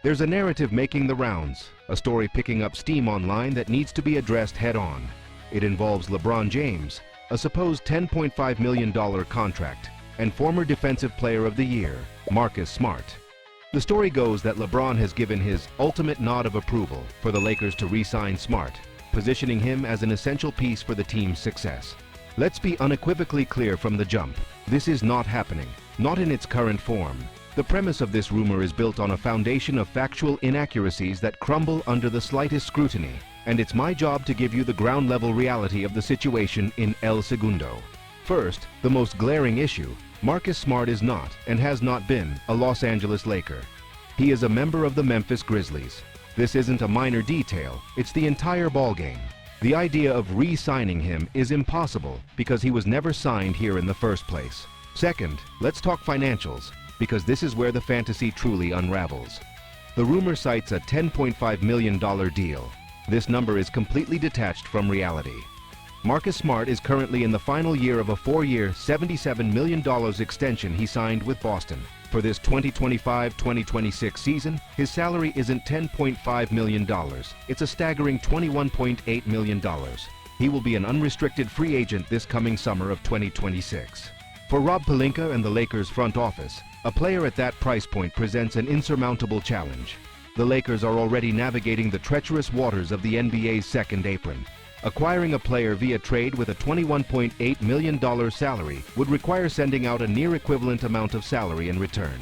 There's a narrative making the rounds, a story picking up steam online that needs to be addressed head-on. It involves LeBron James, a supposed $10.5 million contract, and former Defensive Player of the Year, Marcus Smart. The story goes that LeBron has given his ultimate nod of approval for the Lakers to re-sign Smart, positioning him as an essential piece for the team's success. Let's be unequivocally clear from the jump. This is not happening, not in its current form. The premise of this rumor is built on a foundation of factual inaccuracies that crumble under the slightest scrutiny, and it's my job to give you the ground-level reality of the situation in El Segundo. First, the most glaring issue: Marcus Smart is not, and has not been, a Los Angeles Laker. He is a member of the Memphis Grizzlies. This isn't a minor detail, it's the entire ballgame. The idea of re-signing him is impossible because he was never signed here in the first place. Second, let's talk financials, because this is where the fantasy truly unravels. The rumor cites a $10.5 million deal. This number is completely detached from reality. Marcus Smart is currently in the final year of a 4-year, $77 million extension he signed with Boston. For this 2025-2026 season, his salary isn't $10.5 million. It's a staggering $21.8 million. He will be an unrestricted free agent this coming summer of 2026. For Rob Pelinka and the Lakers front office, a player at that price point presents an insurmountable challenge. The Lakers are already navigating the treacherous waters of the NBA's second apron. Acquiring a player via trade with a $21.8 million salary would require sending out a near-equivalent amount of salary in return.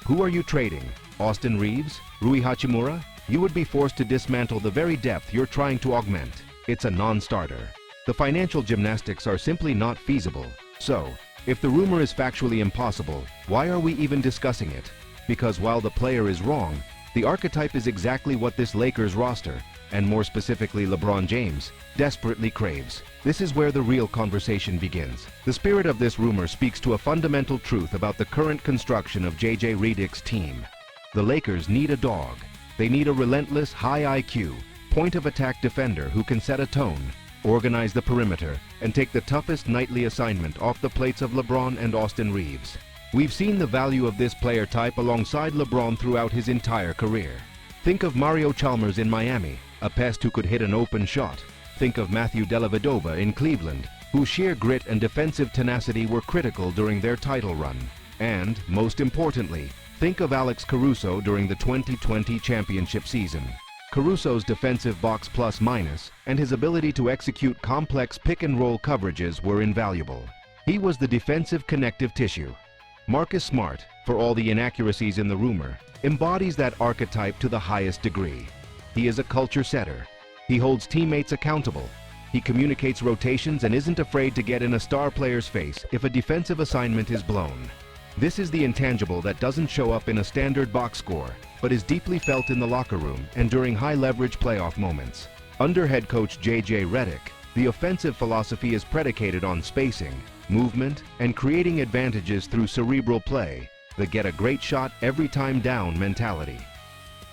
Who are you trading? Austin Reeves? Rui Hachimura? You would be forced to dismantle the very depth you're trying to augment. It's a non-starter. The financial gymnastics are simply not feasible. So, if the rumor is factually impossible, why are we even discussing it? Because while the player is wrong, the archetype is exactly what this Lakers roster, and more specifically LeBron James, desperately craves. This is where the real conversation begins. The spirit of this rumor speaks to a fundamental truth about the current construction of J.J. Redick's team. The Lakers need a dog. They need a relentless, high IQ, point-of-attack defender who can set a tone, organize the perimeter, and take the toughest nightly assignment off the plates of LeBron and Austin Reeves. We've seen the value of this player type alongside LeBron throughout his entire career. Think of Mario Chalmers in Miami, a pest who could hit an open shot. Think of Matthew Dellavedova in Cleveland, whose sheer grit and defensive tenacity were critical during their title run. And, most importantly, think of Alex Caruso during the 2020 championship season. Caruso's defensive box plus-minus and his ability to execute complex pick-and-roll coverages were invaluable. He was the defensive connective tissue. Marcus Smart, for all the inaccuracies in the rumor, embodies that archetype to the highest degree. He is a culture setter. He holds teammates accountable. He communicates rotations and isn't afraid to get in a star player's face if a defensive assignment is blown. This is the intangible that doesn't show up in a standard box score, but is deeply felt in the locker room and during high-leverage playoff moments. Under head coach J.J. Redick, the offensive philosophy is predicated on spacing, movement, and creating advantages through cerebral play, the get a great shot every time down mentality.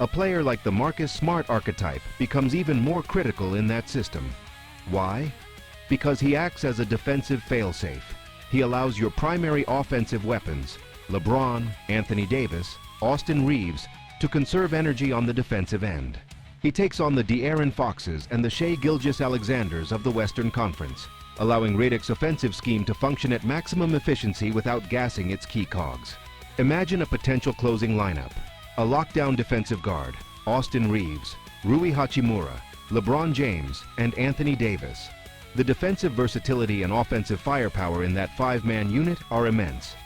A player like the Marcus Smart archetype becomes even more critical in that system. Why? Because he acts as a defensive failsafe. He allows your primary offensive weapons, LeBron, Anthony Davis, Austin Reeves, to conserve energy on the defensive end. He takes on the De'Aaron Foxes and the Shai Gilgeous-Alexanders of the Western Conference, allowing Redick's offensive scheme to function at maximum efficiency without gassing its key cogs. Imagine a potential closing lineup. A lockdown defensive guard, Austin Reeves, Rui Hachimura, LeBron James, and Anthony Davis. The defensive versatility and offensive firepower in that 5-man unit are immense.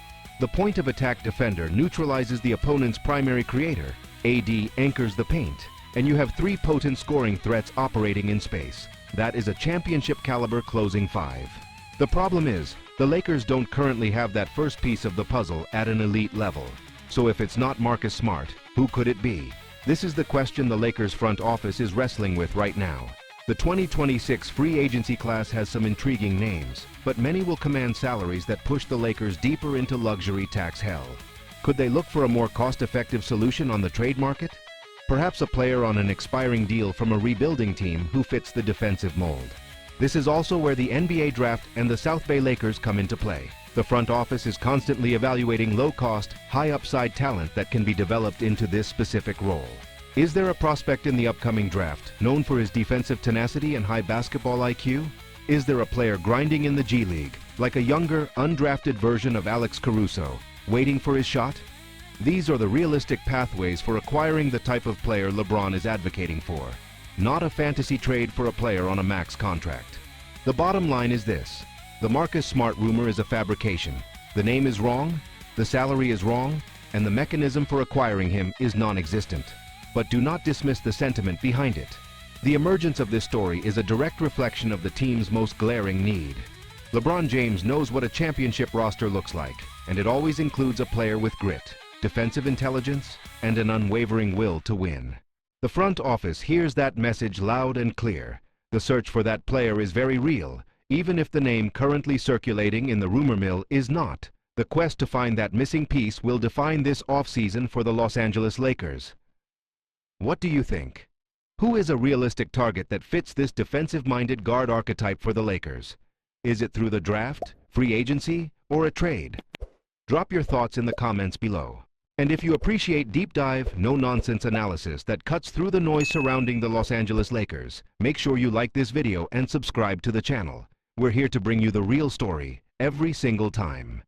The point-of-attack defender neutralizes the opponent's primary creator, AD anchors the paint, and you have 3 potent scoring threats operating in space. That is a championship-caliber closing 5. The problem is, the Lakers don't currently have that first piece of the puzzle at an elite level. So if it's not Marcus Smart, who could it be? This is the question the Lakers front office is wrestling with right now. The 2026 free agency class has some intriguing names, but many will command salaries that push the Lakers deeper into luxury tax hell. Could they look for a more cost-effective solution on the trade market? Perhaps a player on an expiring deal from a rebuilding team who fits the defensive mold. This is also where the NBA draft and the South Bay Lakers come into play. The front office is constantly evaluating low-cost, high-upside talent that can be developed into this specific role. Is there a prospect in the upcoming draft known for his defensive tenacity and high basketball IQ? Is there a player grinding in the G League, like a younger, undrafted version of Alex Caruso, waiting for his shot? These are the realistic pathways for acquiring the type of player LeBron is advocating for, not a fantasy trade for a player on a max contract. The bottom line is this: the Marcus Smart rumor is a fabrication. The name is wrong, the salary is wrong, and the mechanism for acquiring him is non-existent. But do not dismiss the sentiment behind it. The emergence of this story is a direct reflection of the team's most glaring need. LeBron James knows what a championship roster looks like, and it always includes a player with grit, defensive intelligence, and an unwavering will to win. The front office hears that message loud and clear. The search for that player is very real, even if the name currently circulating in the rumor mill is not. The quest to find that missing piece will define this offseason for the Los Angeles Lakers. What do you think? Who is a realistic target that fits this defensive-minded guard archetype for the Lakers? Is it through the draft, free agency, or a trade? Drop your thoughts in the comments below. And if you appreciate deep dive, no-nonsense analysis that cuts through the noise surrounding the Los Angeles Lakers, make sure you like this video and subscribe to the channel. We're here to bring you the real story every single time.